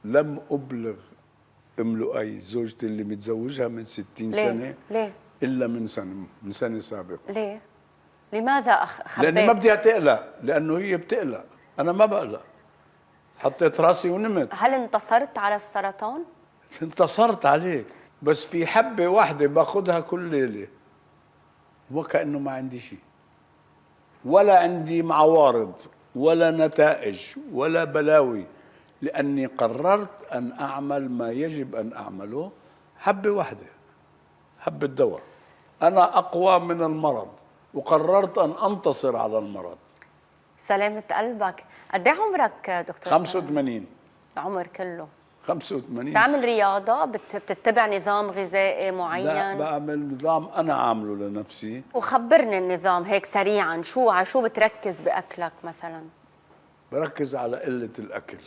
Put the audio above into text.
لم أبلغ أم لؤي زوجتي اللي متزوجها من 60 ليه؟ سنة ليه؟ إلا من سنة سابقة. ليه؟ لماذا خبيت؟ لأني ما بدي تقلق، لأنه هي بتقلق، أنا ما بقلق. حطيت راسي ونمت. هل انتصرت على السرطان؟ انتصرت عليه، بس في حبة واحدة باخذها كل ليلة وكأنه ما عندي شيء، ولا عندي عوارض ولا نتائج ولا بلاوي، لأني قررت أن أعمل ما يجب أن أعمله. حبة واحدة، حبة دواء. أنا أقوى من المرض وقررت أن أنتصر على المرض. سلامة قلبك. قد ايه عمرك دكتور؟ 85. العمر كله. 85. بتعمل رياضة؟ بتتبع نظام غذائي معين؟ لا، بعمل نظام أنا عامله لنفسي. وخبرني النظام هيك سريعا، على شو بتركز بأكلك مثلا؟ بركز على قلة الأكل.